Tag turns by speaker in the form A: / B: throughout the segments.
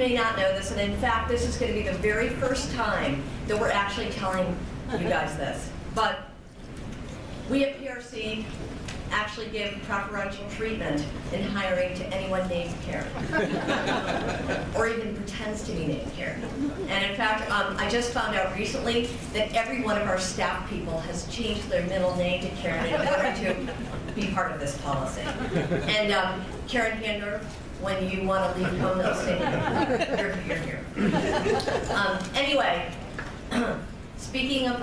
A: may not know this, and in fact, this is going to be the very first time that we're actually telling you guys this. But we at PRC actually give preferential treatment in hiring to anyone named Karen, or even pretends to be named Karen. And in fact, I just found out recently that every one of our staff people has changed their middle name to Karen in order to be part of this policy. And Karen Hander, when you want to leave home, they'll say, you're here. Anyway, speaking of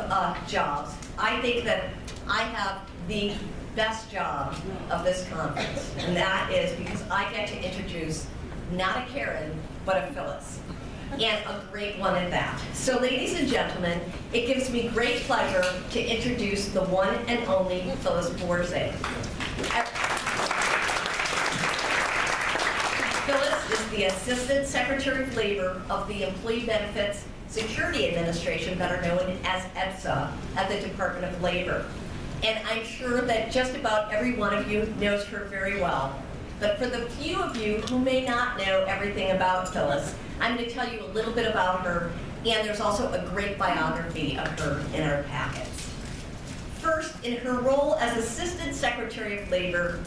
A: jobs, I think that I have the best job of this conference, and that is because I get to introduce not a Karen, but a Phyllis, and a great one at that. So ladies and gentlemen, it gives me great pleasure to introduce the one and only Phyllis Borzi. Phyllis is the Assistant Secretary of Labor of the Employee Benefits Security Administration, better known as ERISA, at the Department of Labor. And I'm sure that just about every one of you knows her very well. But for the few of you who may not know everything about Phyllis, I'm going to tell you a little bit about her, and there's also a great biography of her in our packets. First, in her role as Assistant Secretary of Labor,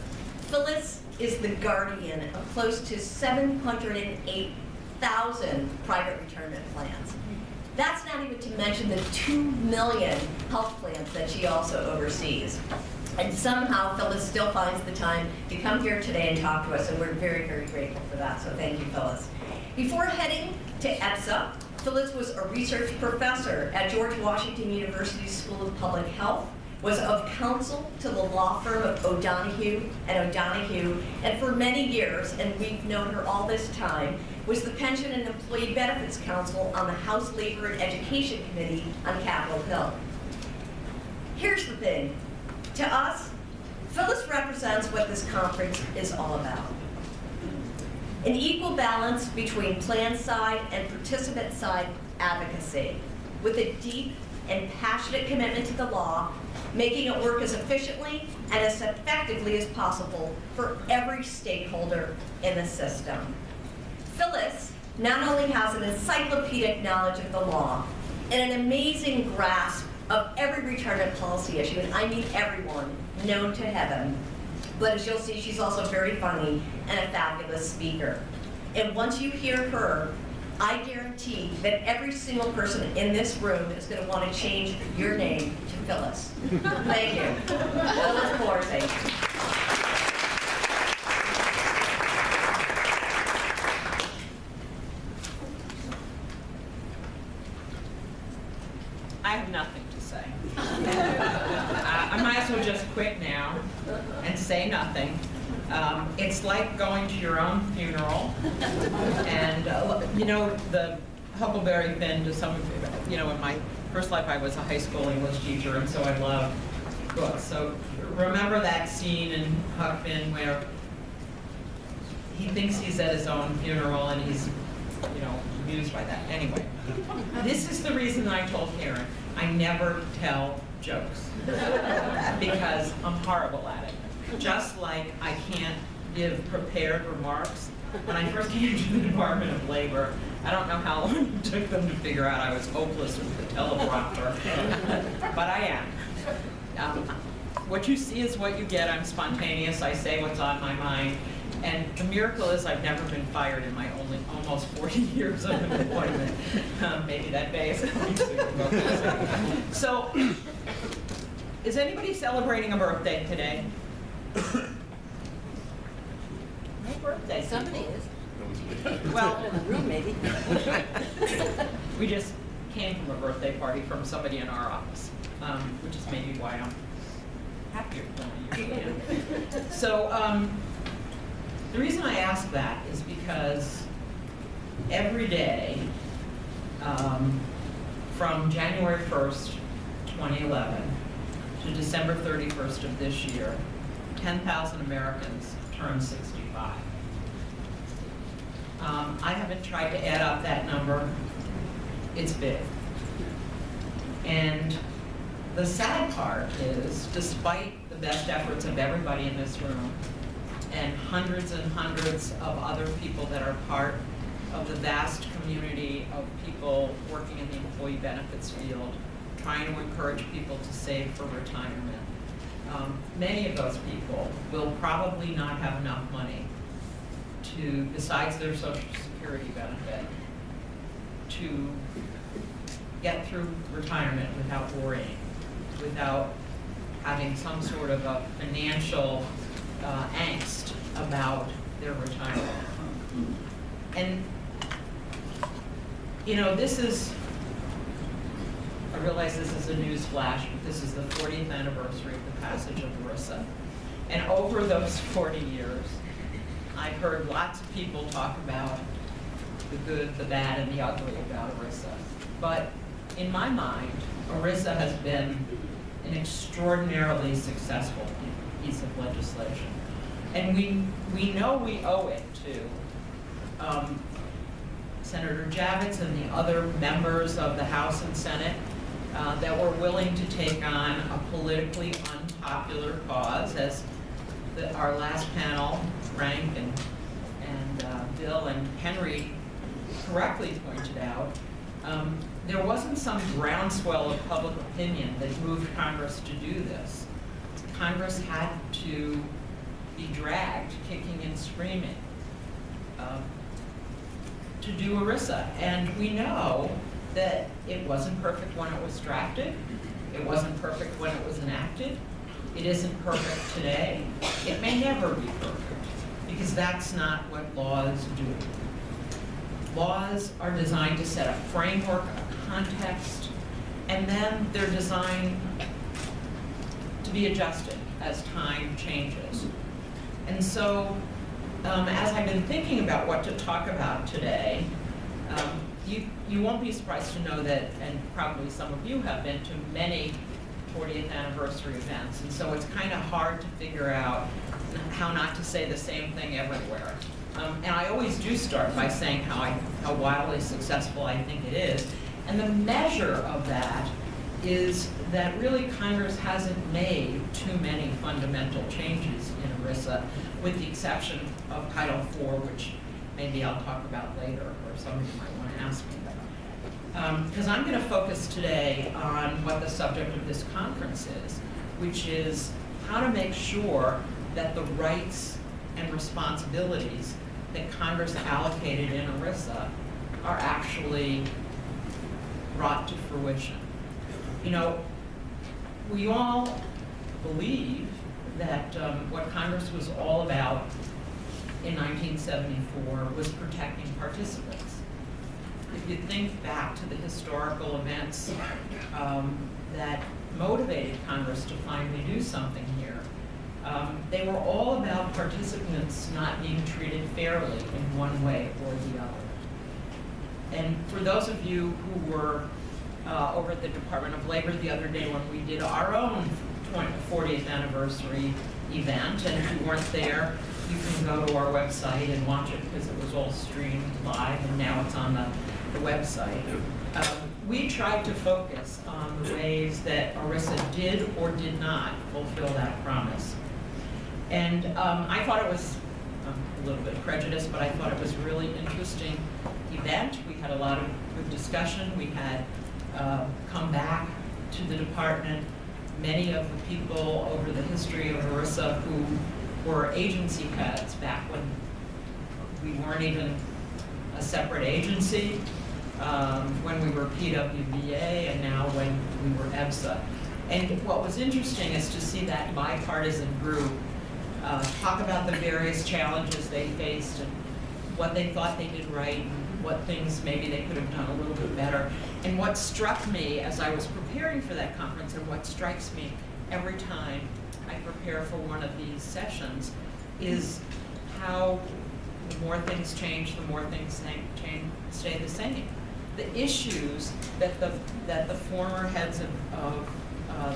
A: Phyllis is the guardian of close to 708,000 private retirement plans. That's not even to mention the 2 million health plans that she also oversees. And somehow Phyllis still finds the time to come here today and talk to us, and we're very, very grateful for that, so thank you, Phyllis. Before heading to ERISA, Phyllis was a research professor at George Washington University School of Public Health, was of counsel to the law firm of O'Donoghue and O'Donoghue, and for many years, and we've known her all this time, was the Pension and Employee Benefits Council on the House Labor and Education Committee on Capitol Hill. Here's the thing. To us, Phyllis represents what this conference is all about. An equal balance between plan side and participant side advocacy, with a deep and passionate commitment to the law, making it work as efficiently and as effectively as possible for every stakeholder in the system. Phyllis not only has an encyclopedic knowledge of the law and an amazing grasp of every retirement policy issue, and I mean everyone, known to heaven, but as you'll see, she's also very funny and a fabulous speaker. And once you hear her, I guarantee that every single person in this room is going to want to change your name to Phyllis. Thank you. Phyllis Borzi.
B: I have nothing to say. I might as well just quit now and say nothing. It's like going to your own funeral, and you know, the Huckleberry Finn to some of you know, in my first life I was a high school English teacher, and so I love books. So remember that scene in Huck Finn where he thinks he's at his own funeral and he's, you know, amused by that. Anyway, this is the reason I told Karen I never tell jokes, because I'm horrible at it. Just like I can't give prepared remarks. When I first came to the Department of Labor, I don't know how long it took them to figure out I was hopeless with the teleprompter, but I am. What you see is what you get. I'm spontaneous. I say what's on my mind. And the miracle is I've never been fired in my almost 40 years of employment. Maybe that day is So, is anybody celebrating a birthday today? No birthday.
C: Somebody is.
B: Well,
C: in the room, maybe.
B: we just came from a birthday party from somebody in our office, which is maybe why I'm happier than I usually am. So, the reason I ask that is because every day from January 1st, 2011 to December 31st of this year, 10,000 Americans turn 65. I haven't tried to add up that number. It's big. And the sad part is, despite the best efforts of everybody in this room and hundreds of other people that are part of the vast community of people working in the employee benefits field, trying to encourage people to save for retirement. Many of those people will probably not have enough money to, besides their Social Security benefit, to get through retirement without worrying, without having some sort of a financial angst about their retirement. And, you know, this is, I realize this is a news flash, but this is the 40th anniversary of the passage of ERISA. And over those 40 years, I've heard lots of people talk about the good, the bad, and the ugly about ERISA. But in my mind, ERISA has been an extraordinarily successful piece of legislation. And we know we owe it to Senator Javits and the other members of the House and Senate that were willing to take on a politically unpopular cause, as our last panel, Frank and Bill and Henry correctly pointed out. There wasn't some groundswell of public opinion that moved Congress to do this. Congress had to be dragged, kicking and screaming, to do ERISA. And we know that it wasn't perfect when it was drafted. It wasn't perfect when it was enacted. It isn't perfect today. It may never be perfect, because that's not what laws do. Laws are designed to set a framework, a context, and then they're designed to be adjusted as time changes. And so, as I've been thinking about what to talk about today, you won't be surprised to know that, and probably some of you have been to many 40th anniversary events, and so it's kind of hard to figure out how not to say the same thing everywhere. And I always do start by saying how wildly successful I think it is. And the measure of that is that really Congress hasn't made too many fundamental changes in ERISA, with the exception of Title IV, which maybe I'll talk about later, or some of you might want to ask me about. Because I'm going to focus today on what the subject of this conference is, which is how to make sure that the rights and responsibilities that Congress allocated in ERISA are actually brought to fruition. You know, we all believe that what Congress was all about in 1974 was protecting participants. If you think back to the historical events that motivated Congress to finally do something here, they were all about participants not being treated fairly in one way or the other. And for those of you who were over at the Department of Labor the other day when we did our own 40th anniversary event, and if you weren't there, you can go to our website and watch it, because it was all streamed live and now it's on the website. We tried to focus on the ways that ERISA did or did not fulfill that promise. And I thought it was a little bit prejudiced, but I thought it was a really interesting event. We had a lot of good discussion. We had come back to the department many of the people over the history of ERISA who were agency heads back when we weren't even a separate agency, when we were PWBA, and now when we were EBSA. And what was interesting is to see that bipartisan group talk about the various challenges they faced and what they thought they did right and what things maybe they could have done a little bit better. And what struck me as I was preparing for that conference, and what strikes me every time I prepare for one of these sessions, is how the more things change, the more things stay the same. The issues that the former heads of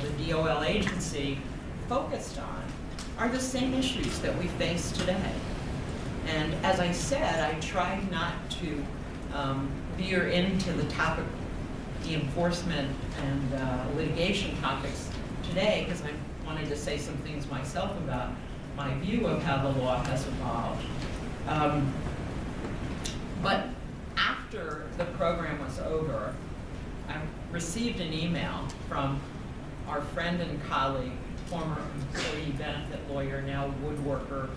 B: the DOL agency focused on are the same issues that we face today. And as I said, I tried not to veer into the topic, the enforcement and litigation topics today, because I wanted to say some things myself about my view of how the law has evolved. But program was over, I received an email from our friend and colleague, former employee benefit lawyer, now woodworker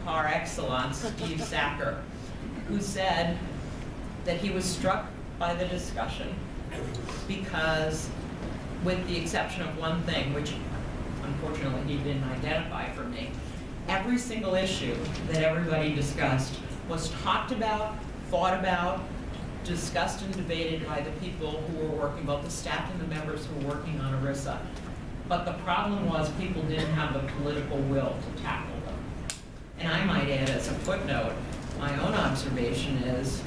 B: par excellence, Steve Sacker, who said that he was struck by the discussion because, with the exception of one thing, which unfortunately he didn't identify for me, every single issue that everybody discussed was talked about, thought about, discussed and debated by the people who were working, both the staff and the members who were working on ERISA. But the problem was people didn't have the political will to tackle them. And I might add as a footnote, my own observation is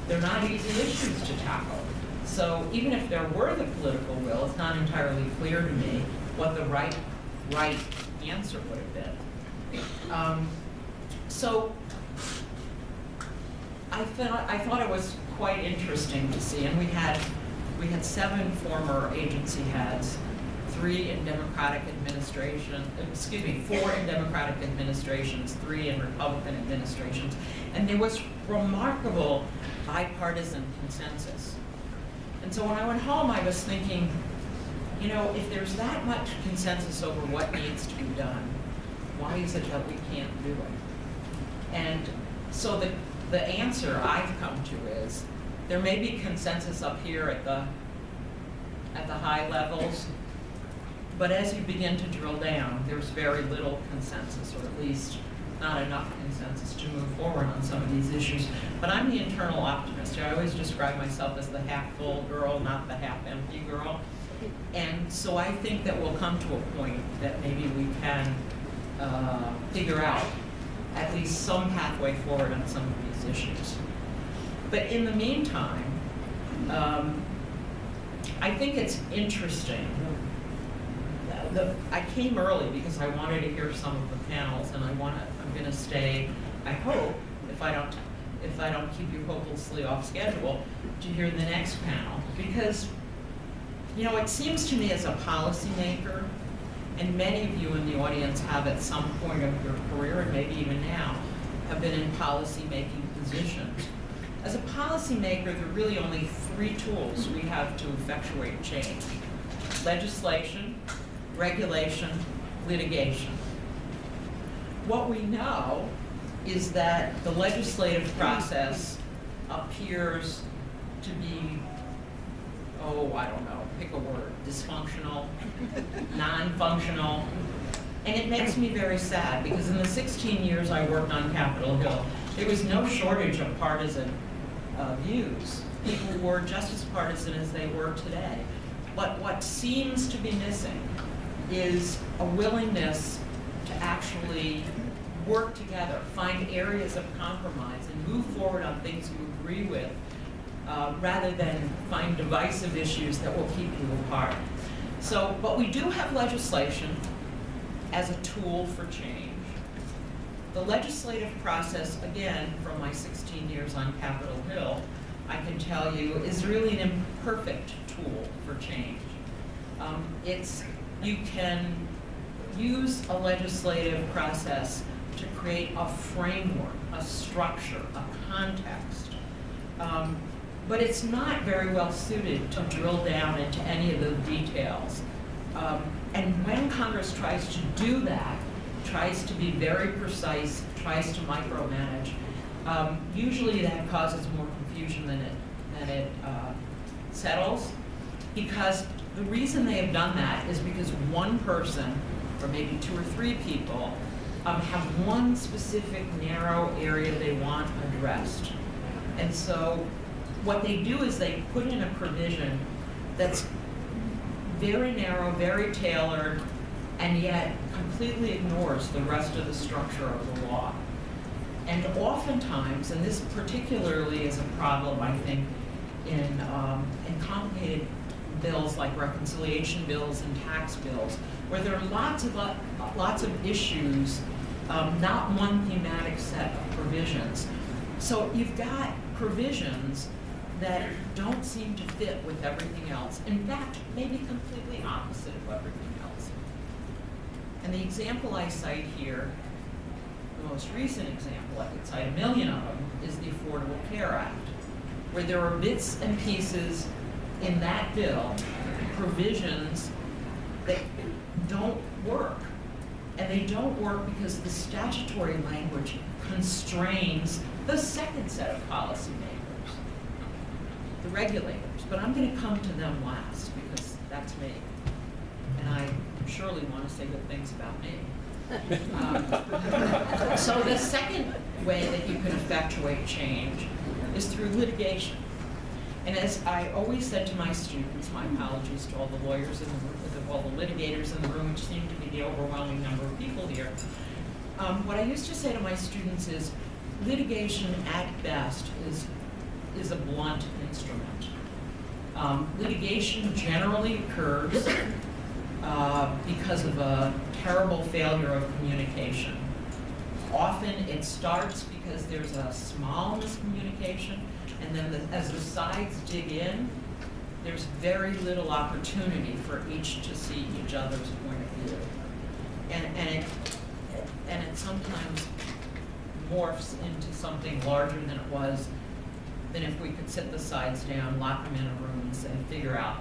B: they're not easy issues to tackle. So even if there were the political will, it's not entirely clear to me what the right answer would have been. So I thought it was quite interesting to see, and we had 7 former agency heads, 3 in Democratic administration, 4 in Democratic administrations, 3 in Republican administrations, and there was remarkable bipartisan consensus. And so when I went home, I was thinking, you know, if there's that much consensus over what needs to be done, why is it that we can't do it? And so the answer I've come to is there may be consensus up here at the high levels, but as you begin to drill down, there's very little consensus, or at least not enough consensus to move forward on some of these issues. But I'm the internal optimist. I always describe myself as the half-full girl, not the half-empty girl. And so I think that we'll come to a point that maybe we can figure out at least some pathway forward on some of these issues. But in the meantime, I think it's interesting. I came early because I wanted to hear some of the panels, and I'm going to stay, I hope, if I don't keep you hopelessly off schedule, to hear the next panel. Because, you know, it seems to me as a policymaker, and many of you in the audience have at some point of your career, and maybe even now, have been in policy-making positions. As a policymaker, there are really only 3 tools we have to effectuate change: legislation, regulation, litigation. What we know is that the legislative process appears to be, oh, I don't know, pick a word, dysfunctional, non-functional. And it makes me very sad, because in the 16 years I worked on Capitol Hill, there was no shortage of partisan views. People were just as partisan as they were today. But what seems to be missing is a willingness to actually work together, find areas of compromise, and move forward on things you agree with, rather than find divisive issues that will keep you apart. So, but we do have legislation as a tool for change. The legislative process, again, from my 16 years on Capitol Hill, I can tell you, is really an imperfect tool for change. You can use a legislative process to create a framework, a structure, a context. But it's not very well suited to drill down into any of the details. And when Congress tries to do that, tries to be very precise, tries to micromanage, usually that causes more confusion than it settles. Because the reason they have done that is because one person, or maybe 2 or 3 people, have one specific narrow area they want addressed. And so what they do is they put in a provision that's very narrow, very tailored, and yet completely ignores the rest of the structure of the law. And oftentimes, and this particularly is a problem, I think, in complicated bills like reconciliation bills and tax bills, where there are lots of issues, not one thematic set of provisions. So you've got provisions that don't seem to fit with everything else. In fact, maybe completely opposite of everything else. And the example I cite here, the most recent example, I could cite a million of them, is the Affordable Care Act. where there are bits and pieces in that bill, provisions that don't work. And they don't work because the statutory language constrains the second set of policymakers, the regulators. But I'm going to come to them last because that's me. And I surely want to say good things about me. So the second way that you can effectuate change is through litigation. And as I always said to my students, my apologies to all the lawyers in the room, all the litigators in the room, which seem to be the overwhelming number of people here, what I used to say to my students is litigation at best is a blunt instrument. Litigation generally occurs because of a terrible failure of communication. Often it starts because there's a small miscommunication, and then as the sides dig in, there's very little opportunity for each to see each other's point of view. And it sometimes morphs into something larger than it was, than if we could sit the sides down, lock them in a room, and say, figure out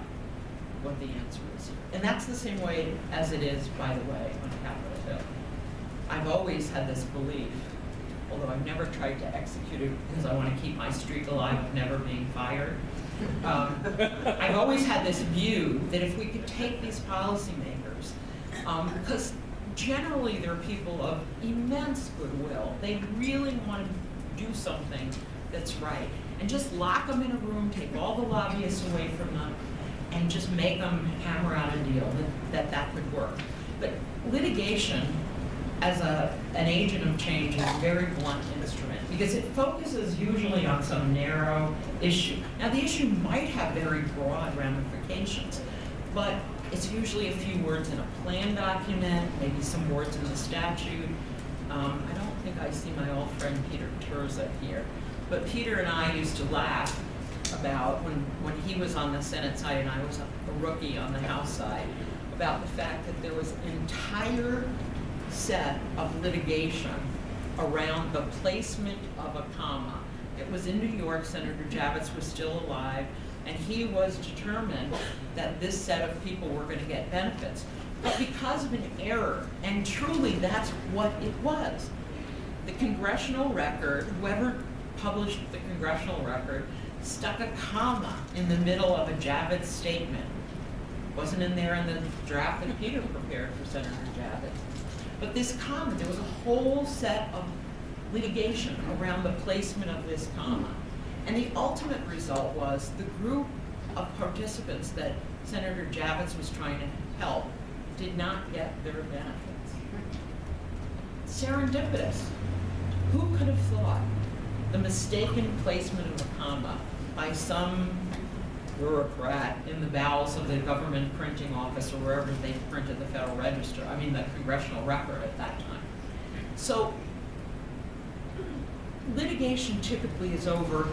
B: what the answer is. And that's the same way as it is, by the way, on Capitol Hill. I've always had this belief, although I've never tried to execute it because I want to keep my streak alive of never being fired. I've always had this view that if we could take these policymakers, because generally they're people of immense goodwill, they really want to do something that's right, and just lock them in a room, take all the lobbyists away from them, and just make them hammer out a deal that could work. But litigation, as an agent of change, is a very blunt instrument because it focuses usually on some narrow issue. Now, the issue might have very broad ramifications, but it's usually a few words in a plan document, maybe some words in the statute. I don't think I see my old friend Peter Terza here, but Peter and I used to laugh about when he was on the Senate side and I was a rookie on the House side, about the fact that there was an entire set of litigation around the placement of a comma. It was in New York, Senator Javits was still alive, and he was determined that this set of people were going to get benefits. But because of an error, and truly that's what it was, the congressional record, whoever published the congressional record, stuck a comma in the middle of a Javits statement. Wasn't in there in the draft that Peter prepared for Senator Javits. But this comma, there was a whole set of litigation around the placement of this comma. And the ultimate result was the group of participants that Senator Javits was trying to help did not get their benefits. Serendipitous. Who could have thought the mistaken placement of a comma by some bureaucrat in the bowels of the government printing office or wherever they printed the Federal Register, I mean the congressional record at that time. So litigation typically is over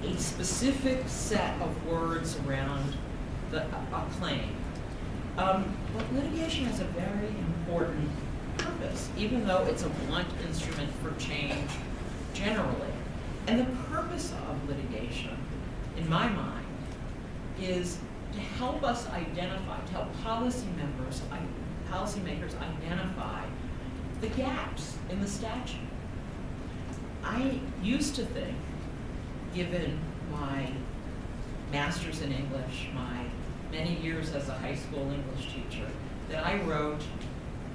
B: a specific set of words around a claim. But litigation has a very important purpose, even though it's a blunt instrument for change generally. And the purpose of litigation, in my mind, is to help us identify, to help policymakers identify the gaps in the statute. I used to think, given my master's in English, my many years as a high school English teacher, that I wrote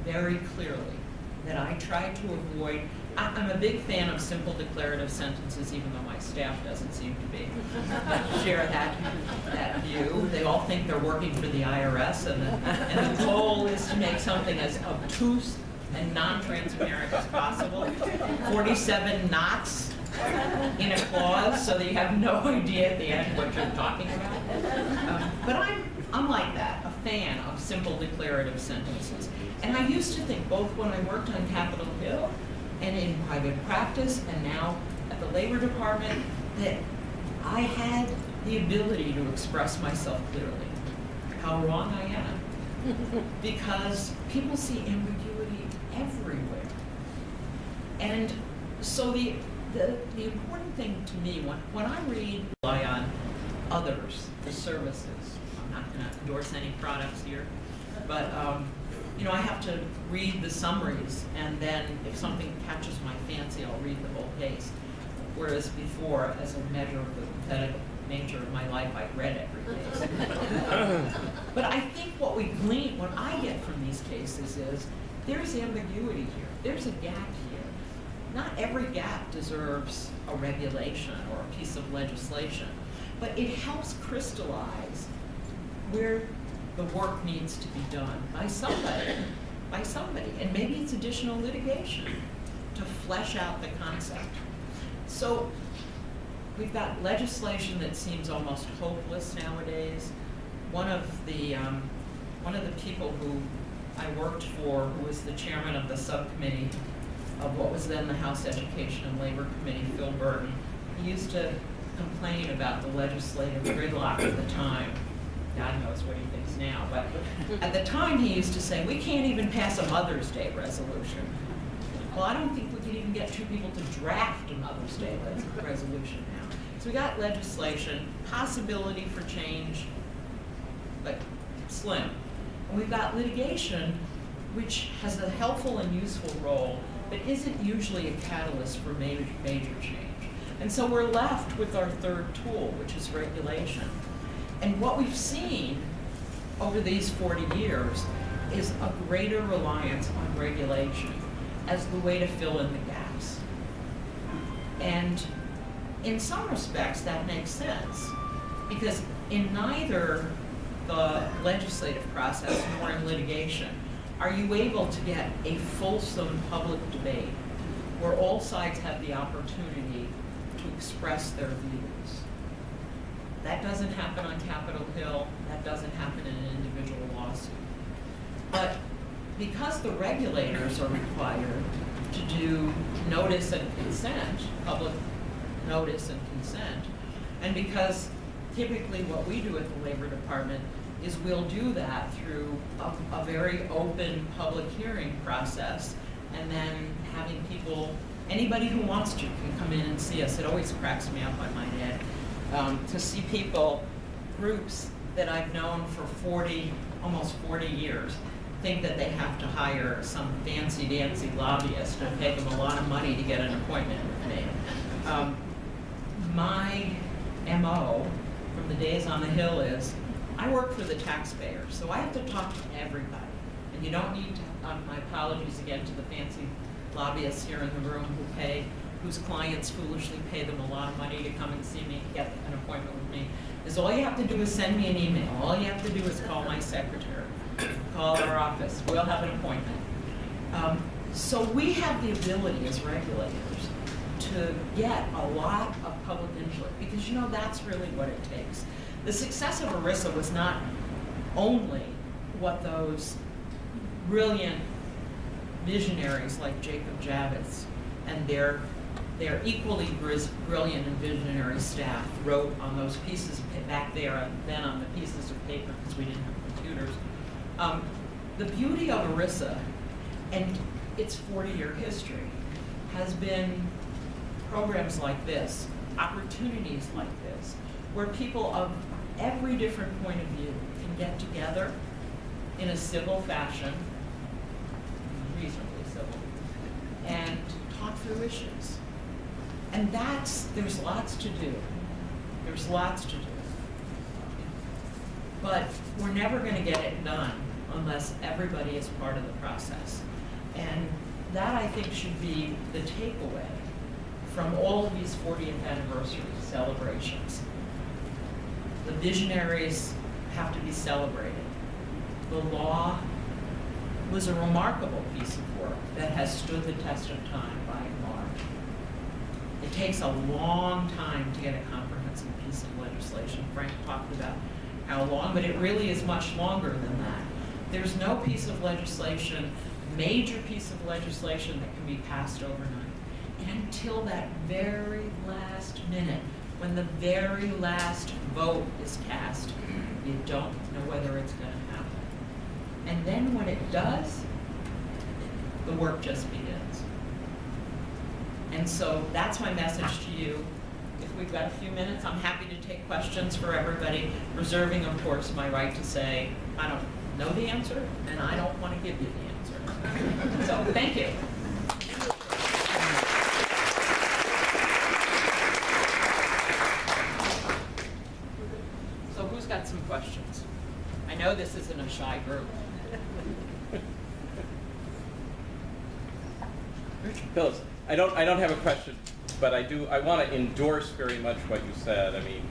B: very clearly, that I tried to avoid. I'm a big fan of simple declarative sentences, even though my staff doesn't seem to be. Share that view. They all think they're working for the IRS, and the goal is to make something as obtuse and non-transparent as possible. 47 knots in a clause so that you have no idea at the end what you're talking about. But I'm like that, a fan of simple declarative sentences. And I used to think, both when I worked on Capitol Hill and in private practice and now at the Labor Department, that I had the ability to express myself clearly. How wrong I am. Because people see ambiguity everywhere. And so the The important thing to me, when I rely on others, the services, I'm not going to endorse any products here, but you know, I have to read the summaries, and then if something catches my fancy, I'll read the whole case. Whereas before, as a measure of the pathetic nature of my life, I read every case. But I think what I get from these cases is there's ambiguity here. There's a gap here. Not every gap deserves a regulation or a piece of legislation, but it helps crystallize where the work needs to be done by somebody, and maybe it's additional litigation to flesh out the concept. So we've got legislation that seems almost hopeless nowadays. One of the people who I worked for, who was the chairman of the subcommittee of what was then the House Education and Labor Committee, Phil Burton, he used to complain about the legislative gridlock at the time. God knows what he thinks now, but at the time he used to say, we can't even pass a Mother's Day resolution. Well, I don't think we could even get two people to draft a Mother's Day resolution now. So we got legislation, possibility for change, but slim. And we've got litigation, which has a helpful and useful role, but isn't usually a catalyst for major change. And so we're left with our third tool, which is regulation. And what we've seen over these 40 years is a greater reliance on regulation as the way to fill in the gaps. And in some respects, that makes sense, because in neither the legislative process nor in litigation are you able to get a fulsome public debate where all sides have the opportunity to express their views. That doesn't happen on Capitol Hill. That doesn't happen in an individual lawsuit. But because the regulators are required to do notice and consent, public notice and consent, and because typically what we do at the Labor Department is we'll do that through a very open public hearing process, and then having people, anybody who wants to can come in and see us. It always cracks me up, I might add, to see people, groups that I've known for almost 40 years, think that they have to hire some fancy-dancy lobbyist and pay them a lot of money to get an appointment with me. My MO from the days on the Hill is, I work for the taxpayer, so I have to talk to everybody. And you don't need to, my apologies again to the fancy lobbyists here in the room whose clients foolishly pay them a lot of money to come and see me, get an appointment with me, is all you have to do is send me an email. All you have to do is call my secretary, call our office. We'll have an appointment. So we have the ability as regulators to get a lot of public input, because that's really what it takes. The success of ERISA was not only what those brilliant visionaries like Jacob Javits and their equally brilliant and visionary staff wrote on those pieces back there and then on the pieces of paper, because we didn't have computers. The beauty of ERISA and its 40-year history has been programs like this, opportunities like this, where people of every different point of view can get together in a civil fashion, reasonably civil, and talk through issues. And there's lots to do. There's lots to do. But we're never going to get it done unless everybody is part of the process. And that, I think, should be the takeaway from all of these 40th anniversary celebrations. The visionaries have to be celebrated. The law was a remarkable piece of work that has stood the test of time by and large. It takes a long time to get a comprehensive piece of legislation. Frank talked about how long, but it really is much longer than that. There's no piece of legislation, major piece of legislation, that can be passed overnight. And until that very last minute, when the very last vote is cast, you don't know whether it's going to happen. And then when it does, the work just begins. And so that's my message to you. If we've got a few minutes, I'm happy to take questions for everybody, reserving, of course, my right to say, I don't know the answer, and I don't want to give you the answer. So, thank you. So, who's got some questions? I know this isn't a shy group.
C: Phyllis, I don't have a question, but I want to endorse very much what you said. I mean,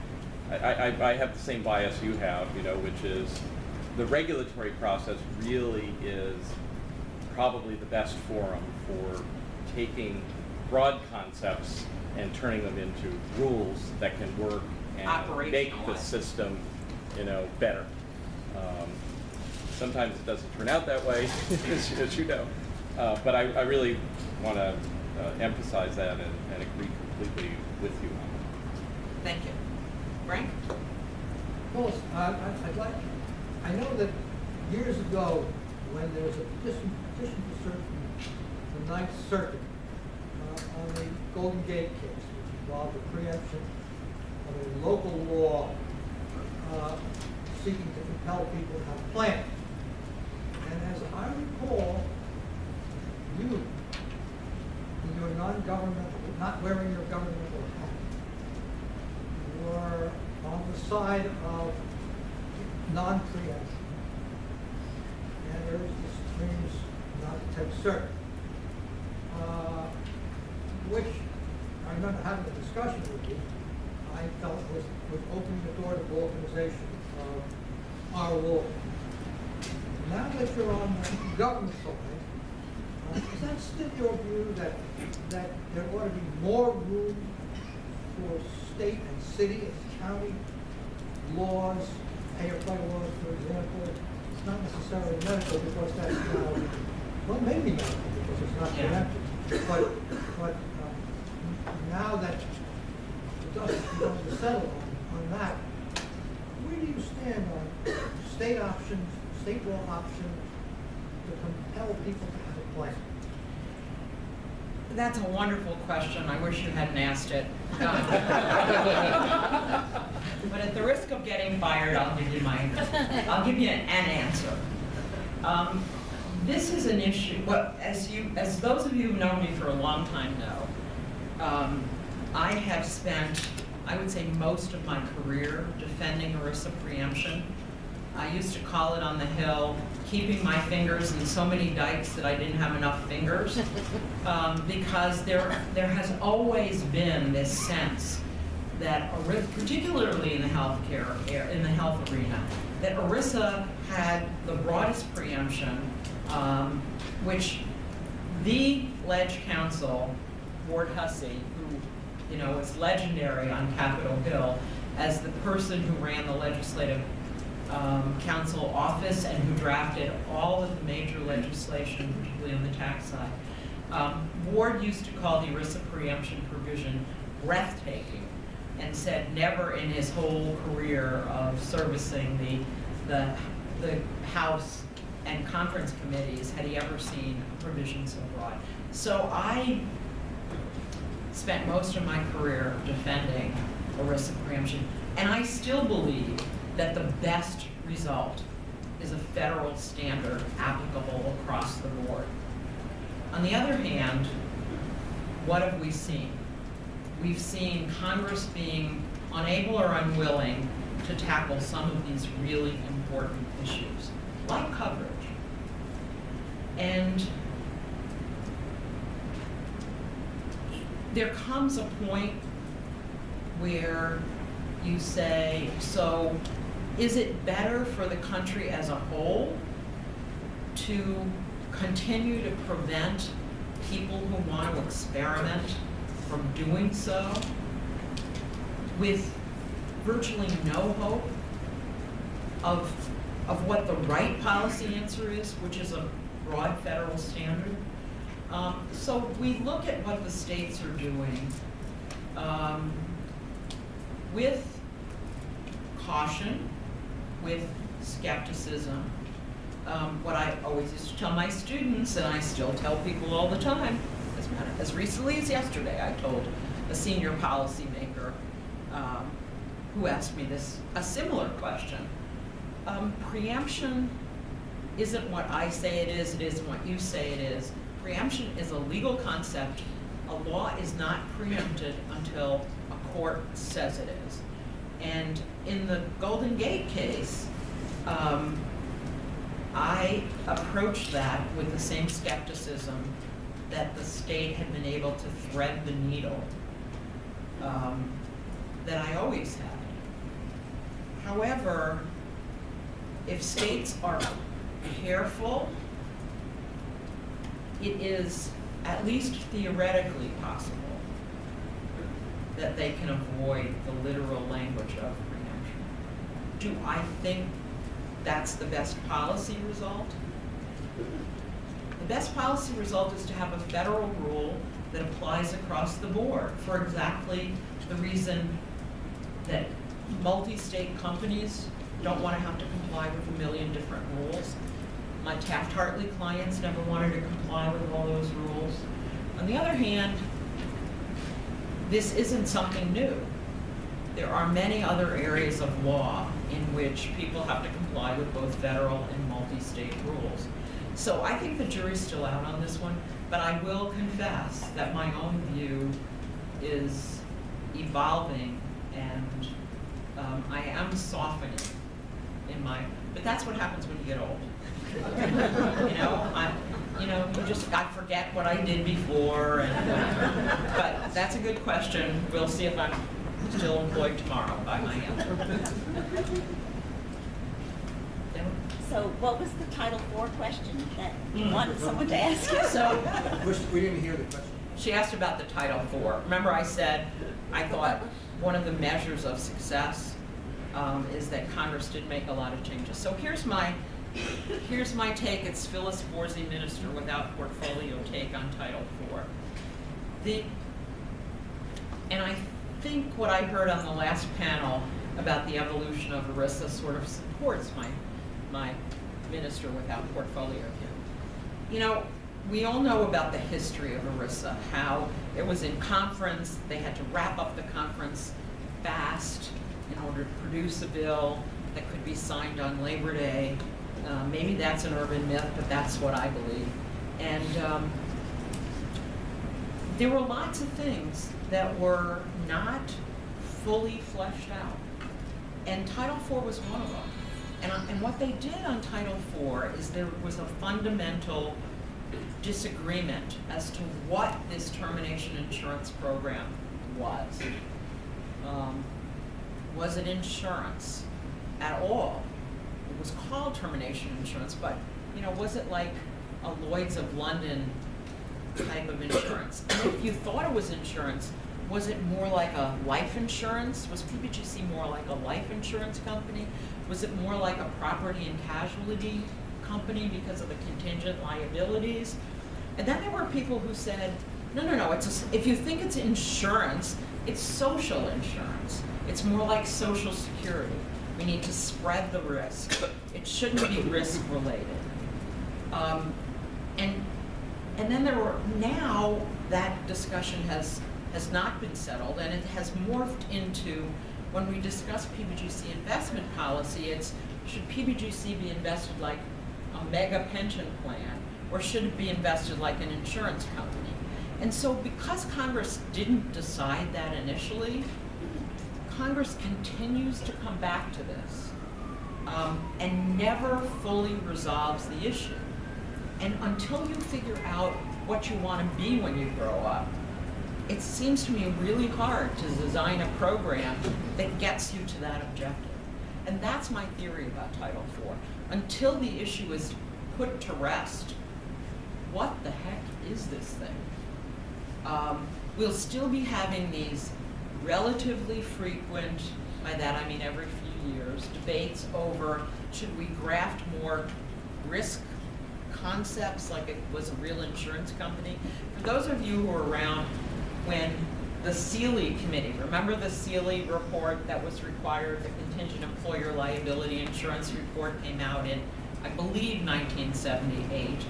C: I have the same bias you have, you know, which is the regulatory process really is probably the best forum for taking broad concepts and turning them into rules that can work and make the system, you know, better. Sometimes it doesn't turn out that way, as you know, but I really want to emphasize that and agree completely with you on that.
B: Thank you. Frank?
D: Phyllis, I know that years ago, when there was a petition to serve from the Ninth Circuit on the Golden Gate case, which involved the preemption of a local law seeking to compel people to have plans. And as I recall, you, in your non-governmental, not wearing your governmental hat, were on the side of non-preemption, and there was this dreams not to take cert, which I remember having a discussion with you. I felt was opening the door to balkanization of our law. Now that you're on the government side, is that still your view that there ought to be more room for state and city and county laws, pay-or-play laws, for example? It's not necessarily medical because that's now, well, maybe medical because it's not connected. But now that it doesn't going to settle on that, where do you stand on state options, state law options to compel people to have a plan?
B: That's a wonderful question. I wish you hadn't asked it. But at the risk of getting fired, I'll give you an answer. This is an issue. Well, as those of you who've known me for a long time know, I have spent, I would say, most of my career defending ERISA preemption. I used to call it on the Hill, keeping my fingers in so many dikes that I didn't have enough fingers, because there has always been this sense that, particularly in the health arena, that ERISA had the broadest preemption, which the Ledge Counsel, Ward Hussey, who was legendary on Capitol Hill as the person who ran the legislative council office and who drafted all of the major legislation, particularly on the tax side. Ward used to call the ERISA preemption provision breathtaking and said never in his whole career of servicing the House and conference committees had he ever seen a provision so broad. So I spent most of my career defending ERISA preemption, and I still believe that the best result is a federal standard applicable across the board. On the other hand, what have we seen? We've seen Congress being unable or unwilling to tackle some of these really important issues, like coverage. And there comes a point where you say, so is it better for the country as a whole to continue to prevent people who want to experiment from doing so with virtually no hope of what the right policy answer is, which is a broad federal standard? So we look at what the states are doing with caution, with skepticism. What I always used to tell my students, and I still tell people all the time, as doesn't matter. As recently as yesterday, I told a senior policymaker who asked me a similar question. Preemption isn't what I say it isn't what you say it is. Preemption is a legal concept. A law is not preempted until a court says it is. And in the Golden Gate case, I approached that with the same skepticism that the state had been able to thread the needle that I always had. However, if states are careful, it is at least theoretically possible that they can avoid the literal language of preemption. Do I think that's the best policy result? The best policy result is to have a federal rule that applies across the board for exactly the reason that multi-state companies don't want to have to comply with a million different rules. My Taft-Hartley clients never wanted to comply with all those rules. On the other hand, this isn't something new. There are many other areas of law in which people have to comply with both federal and multi-state rules. So I think the jury's still out on this one, but I will confess that my own view is evolving, and I am softening in my, but that's what happens when you get old. I forget what I did before, but that's a good question. We'll see if I'm still employed tomorrow by my answer.
E: So what was the Title IV question that you wanted someone to ask you?
B: So
D: We didn't hear the question.
B: she asked about the Title IV. Remember I said I thought one of the measures of success is that Congress did make a lot of changes. So here's my take. It's Phyllis Borzi, Minister without Portfolio, take on Title IV. And I think what I heard on the last panel about the evolution of ERISA sort of supports my Minister without Portfolio view. You know, we all know about the history of ERISA, how it was in conference, they had to wrap up the conference fast in order to produce a bill that could be signed on Labor Day. Maybe that's an urban myth, but that's what I believe. And there were lots of things that were not fully fleshed out. And Title IV was one of them. And what they did on Title IV is there was a fundamental disagreement as to what this termination insurance program was. Was it insurance at all? It was called termination insurance, but was it like a Lloyd's of London type of insurance? And if you thought it was insurance, was it more like a life insurance? Was PBGC more like a life insurance company? Was it more like a property and casualty company because of the contingent liabilities? And then there were people who said, no, if you think it's insurance, it's social insurance. It's more like Social Security. We need to spread the risk. It shouldn't be risk related. And then now that discussion has not been settled, and it has morphed into, when we discuss PBGC investment policy, it's should PBGC be invested like a mega pension plan, or should it be invested like an insurance company? And so because Congress didn't decide that initially, Congress continues to come back to this and never fully resolves the issue. And until you figure out what you want to be when you grow up, it seems to me really hard to design a program that gets you to that objective. And that's my theory about Title IV. Until the issue is put to rest, what the heck is this thing? We'll still be having these relatively frequent, by that I mean every few years, debates over should we graft more risk concepts like it was a real insurance company. For those of you who were around when the Seeley Committee, remember the Seeley report that was required, the contingent employer liability insurance report came out in, I believe, 1978.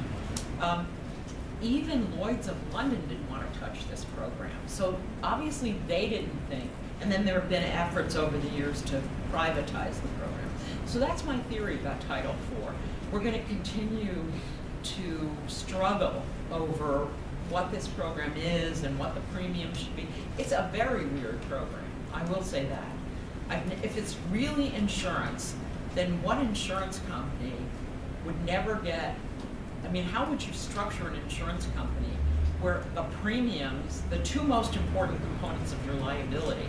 B: even Lloyd's of London didn't want to touch this program. So obviously they didn't think, and then there have been efforts over the years to privatize the program. So that's my theory about Title IV. We're going to continue to struggle over what this program is and what the premium should be. It's a very weird program, I will say that. If it's really insurance, then what insurance company would never get, I mean, how would you structure an insurance company where the premiums, the two most important components of your liability,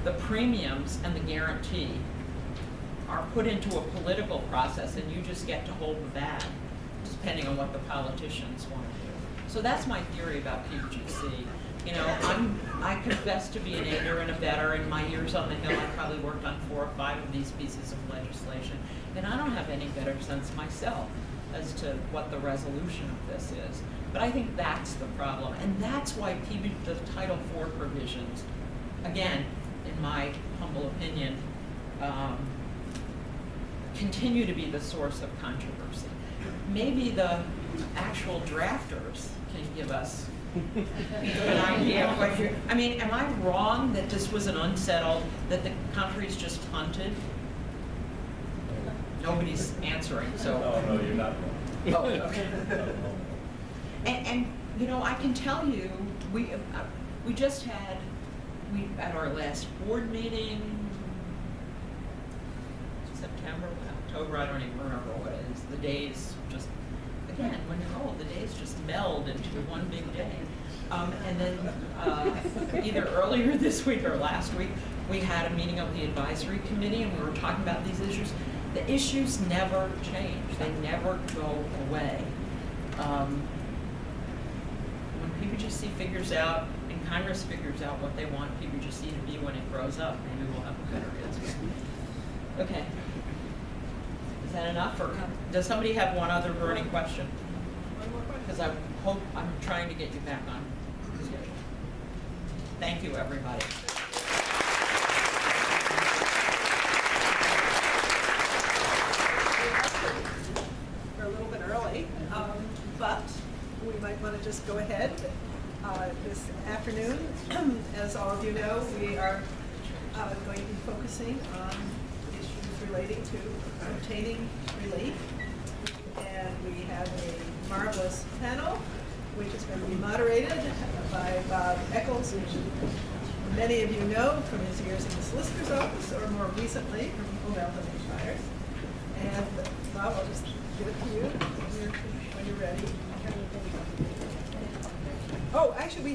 B: the premiums and the guarantee, are put into a political process and you just get to hold the bag, depending on what the politicians want to do. So that's my theory about PBGC. You know, I confess to be an aider and abetter. In my years on the Hill, I probably worked on 4 or 5 of these pieces of legislation, and I don't have any better sense myself as to what the resolution of this is. But I think that's the problem, and that's why the Title IV provisions, again, in my humble opinion, continue to be the source of controversy. Maybe the actual drafters can give us an idea of what I mean, am I wrong that this was an unsettled, that the country's just punted? Nobody's answering, so.
C: No, no, you're not wrong.
B: Oh, okay. And you know, I can tell you, we just had, at our last board meeting, September, October, I don't even remember what it is. The days just, again, when you're old, the days just meld into one big day. And then either earlier this week or last week, we had a meeting of the advisory committee and we were talking about these issues. The issues never change. They never go away. When PBGC figures out, and Congress figures out what they want PBGC to be when it grows up, maybe we'll have a better answer. Okay. Is that enough, or does somebody have one other burning question?
F: One more question.
B: Because I'm trying to get you back on schedule. Thank you, everybody.
F: We're a little bit early, but we might want to just go ahead. This afternoon, as all of you know, we are going to be focusing on issues relating to obtaining relief. And we have a marvelous panel, which is going to be moderated by Bob Eccles, which many of you know from his years in the solicitor's office, or more recently from Home Health and Fires. And Bob, I'll just give it to you when you're ready. Oh, actually, we